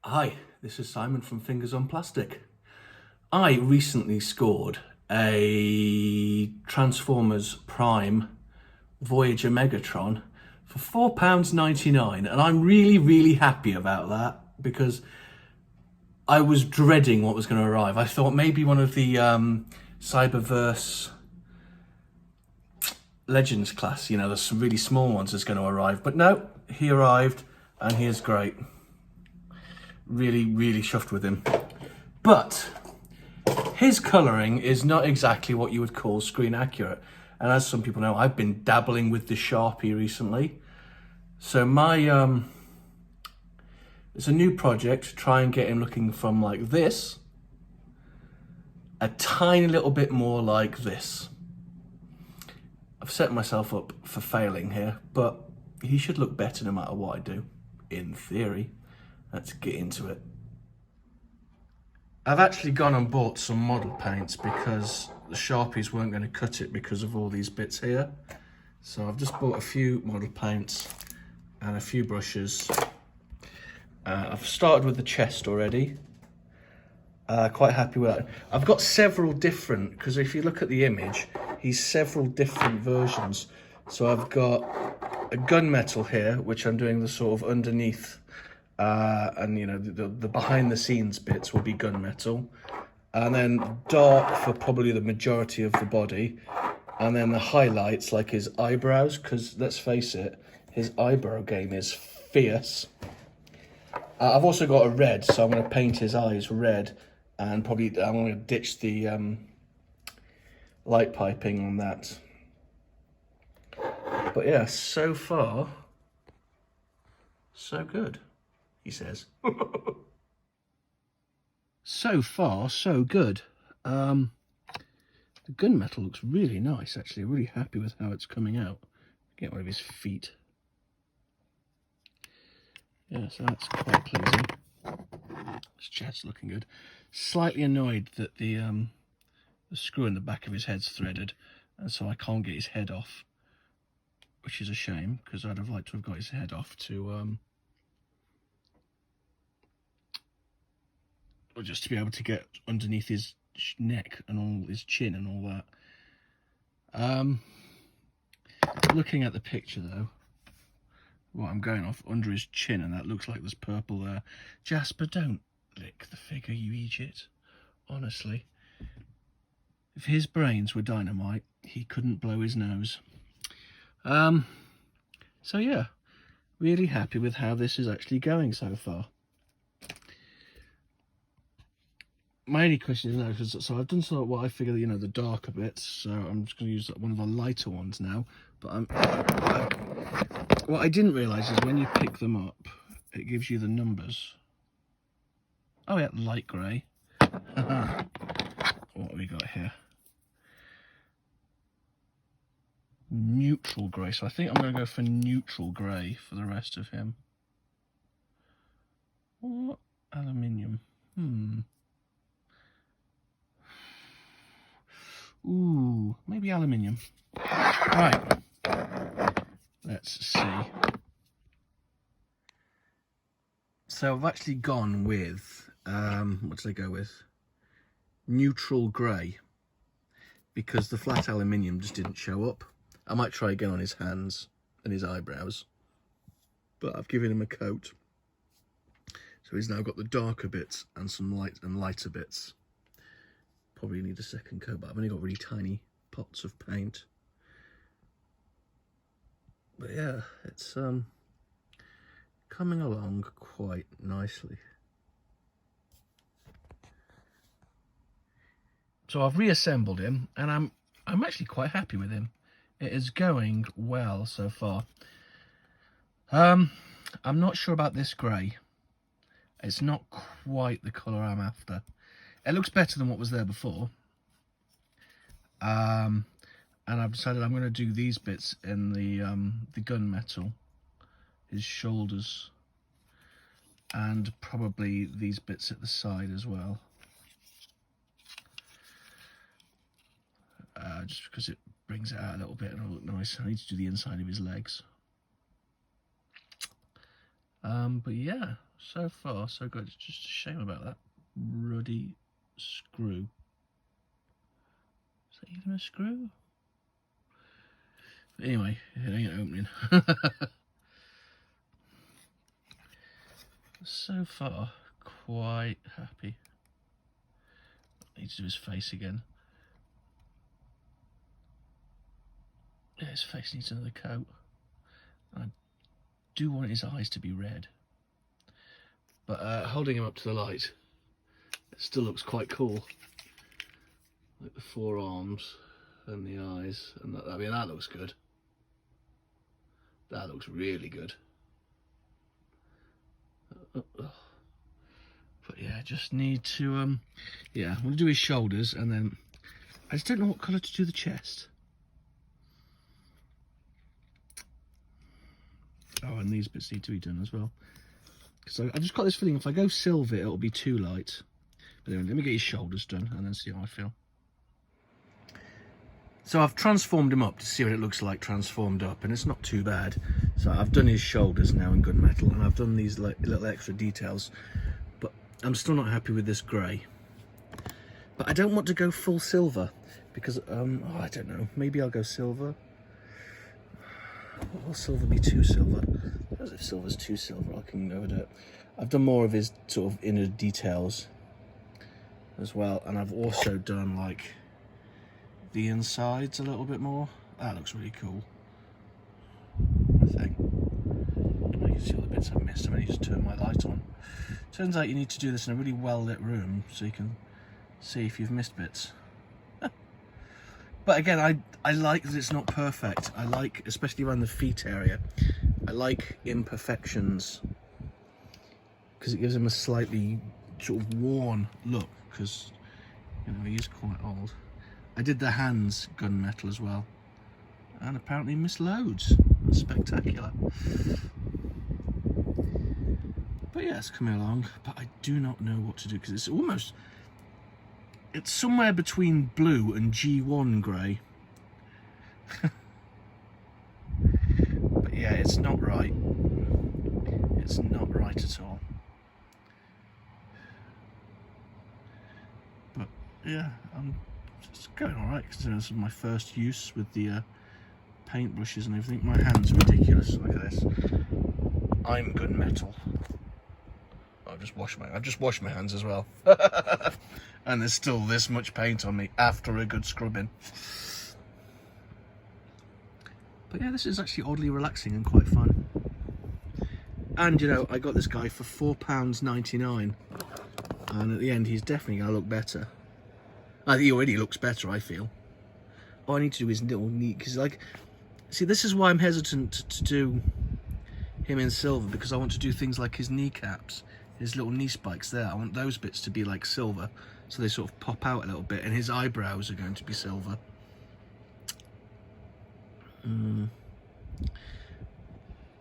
Hi, this is Simon from Fingers on Plastic. I recently scored a Transformers Prime Voyager Megatron for £4.99, and I'm really happy about that because I was dreading what was going to arrive. I thought maybe one of the Cyberverse Legends class, the some really small ones, is going to arrive, but no, he arrived and he is great. Really chuffed with him. But his colouring is not exactly what you would call screen accurate. And as some people know, I've been dabbling with the Sharpie recently. So it's a new project to try and get him looking from like this, a tiny little bit more like this. I've set myself up for failing here, but he should look better no matter what I do, in theory. Let's get into it. I've actually gone and bought some model paints because the Sharpies weren't going to cut it because of all these bits here. So I've just bought a few model paints and a few brushes. I've started with the chest already. Quite happy with that. I've got several different, because if you look at the image, he's several different versions. So I've got a gunmetal here, which I'm doing the sort of underneath and the behind the scenes bits will be gunmetal, and then dark for probably the majority of the body, and then the highlights like his eyebrows, because let's face it, his eyebrow game is fierce. I've also got a red, so I'm going to paint his eyes red, and probably I'm going to ditch the light piping on that. But yeah, so far so good, he says. So far, so good. The gunmetal looks really nice, actually. Really happy with how it's coming out. Get one of his feet. Yeah, so that's quite pleasing. His chest's looking good. Slightly annoyed that the screw in the back of his head's threaded, and so I can't get his head off, which is a shame, because I'd have liked to have got his head off to or just to be able to get underneath his neck and all his chin and all that. Looking at the picture though, what I'm going off under his chin, and that looks like there's purple there. Jasper, don't lick the figure, you idiot. Honestly, if his brains were dynamite, he couldn't blow his nose. So yeah, really happy with how this is actually going so far. My only question is now, because so I've done sort of what I figure, the darker bits, so I'm just going to use one of the lighter ones now. But what I didn't realise is when you pick them up, it gives you the numbers. Oh yeah, light grey. What have we got here? Neutral grey. So I think I'm going to go for neutral grey for the rest of him. Or aluminium. Ooh, maybe aluminium. Right. Let's see. So I've actually gone with, what did I go with? Neutral grey. Because the flat aluminium just didn't show up. I might try again on his hands and his eyebrows. But I've given him a coat. So he's now got the darker bits and some lighter bits. Probably need a second coat, but I've only got really tiny pots of paint. But yeah, it's coming along quite nicely. So I've reassembled him, and I'm actually quite happy with him. It is going well so far. I'm not sure about this grey. It's not quite the colour I'm after. It looks better than what was there before. And I've decided I'm going to do these bits in the gunmetal, his shoulders, and probably these bits at the side as well. Just because it brings it out a little bit and it'll look nice. I need to do the inside of his legs. But yeah, so far so good. It's just a shame about that ruddy screw. Is that even a screw? But anyway, it ain't opening. So far, quite happy. I need to do his face again. Yeah, his face needs another coat. I do want his eyes to be red. But holding him up to the light, it still looks quite cool. Like the forearms and the eyes, and that, I mean, that looks good. That looks really good. But yeah, just need to, yeah, I'm going to do his shoulders, and then I just don't know what colour to do the chest. Oh, and these bits need to be done as well. Because I've just got this feeling if I go silver, it'll be too light. But anyway, let me get his shoulders done and then see how I feel. So I've transformed him up to see what it looks like transformed up, and it's not too bad. So I've done his shoulders now in gunmetal, and I've done these little extra details. But I'm still not happy with this grey. But I don't want to go full silver because, oh, I don't know, maybe I'll go silver. Will silver be too silver? Because if silver's too silver, I can go with it. I've done more of his sort of inner details as well, and I've also done like the insides a little bit more. That looks really cool, I think. You can see all the bits I've missed. I mean, just turn my light on. Turns out you need to do this in a really well lit room so you can see if you've missed bits. But again, I like that it's not perfect. I like, especially around the feet area, I like imperfections because it gives him a slightly sort of worn look, because, you know, he is quite old. I did the hands gunmetal as well, and apparently missed loads. That's spectacular. But yeah, it's coming along, but I do not know what to do because it's almost... It's somewhere between blue and G1 grey. But yeah, it's not right. It's not right at all. But yeah, I'm just going alright considering this is my first use with the paintbrushes and everything. My hands are ridiculous. Look at this. I'm gunmetal. I've just washed my hands as well. And there's still this much paint on me after a good scrubbing. But yeah, this is actually oddly relaxing and quite fun. And you know, I got this guy for £4.99, and at the end he's definitely gonna look better. He already looks better, I feel. All I need to do is little knee, because like, see, this is why I'm hesitant to do him in silver, because I want to do things like his kneecaps, his little knee spikes there. I want those bits to be like silver, so they sort of pop out a little bit, and his eyebrows are going to be silver.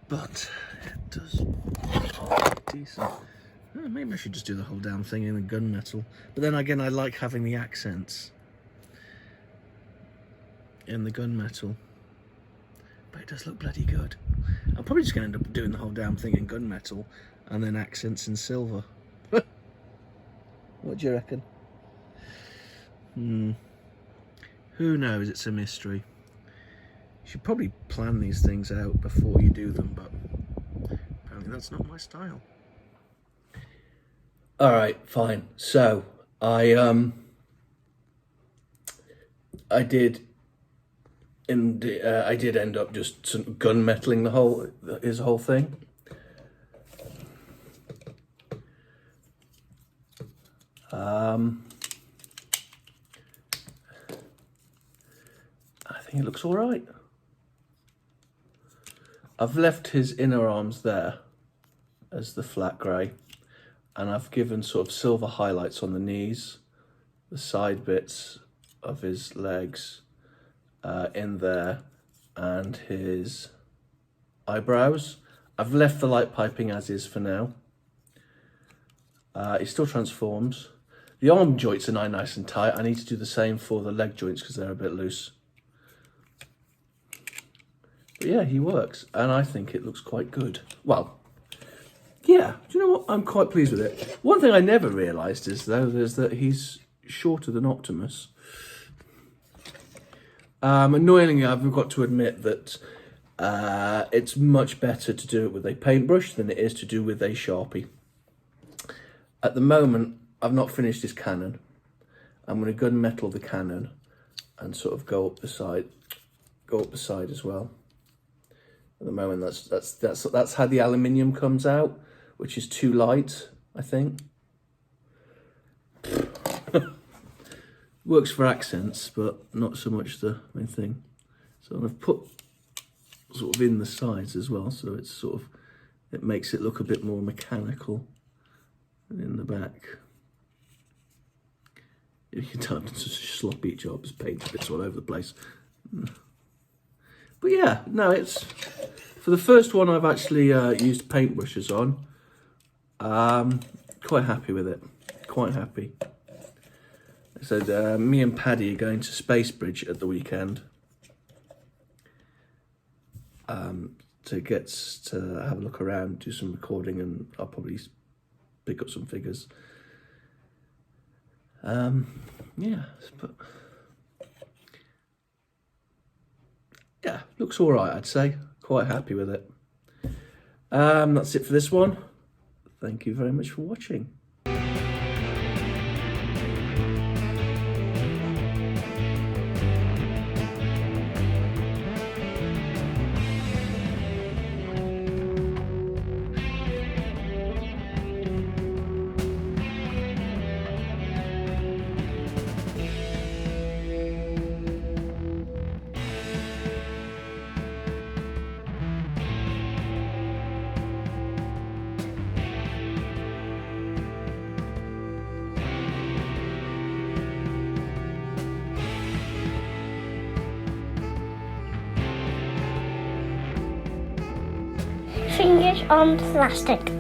But it does decent. Maybe I should just do the whole damn thing in the gunmetal. But then again, I like having the accents in the gunmetal. But it does look bloody good. I'm probably just going to end up doing the whole damn thing in gunmetal and then accents in silver. What do you reckon? Who knows? It's a mystery. You should probably plan these things out before you do them, but apparently that's not my style. All right, fine. So I did end up just sort of gunmetaling his whole thing. I think it looks all right. I've left his inner arms there as the flat grey, and I've given sort of silver highlights on the knees, the side bits of his legs in there, and his eyebrows. I've left the light piping as is for now. He still transforms. The arm joints are now nice and tight. I need to do the same for the leg joints because they're a bit loose. But yeah, he works, and I think it looks quite good. Well, Yeah, do you know what? I'm quite pleased with it. One thing I never realised is that he's shorter than Optimus. Annoyingly, I've got to admit that it's much better to do it with a paintbrush than it is to do with a Sharpie. At the moment, I've not finished this cannon. I'm going to gunmetal the cannon and sort of go up the side as well. At the moment, that's how the aluminium comes out, which is too light, I think. Works for accents, but not so much the main thing. So I've put sort of in the sides as well, so it's sort of, it makes it look a bit more mechanical. And in the back, you can tell it's just a sloppy job, it's paint bits all over the place. But yeah, no, it's, for the first one I've actually used paintbrushes on. Quite happy with it, quite happy. So me and Paddy are going to Spacebridge at the weekend to get to have a look around, do some recording, and I'll probably pick up some figures. Yeah, but yeah, looks all right, I'd say. Quite happy with it. That's it for this one. Thank you very much for watching. Fingers on plastic.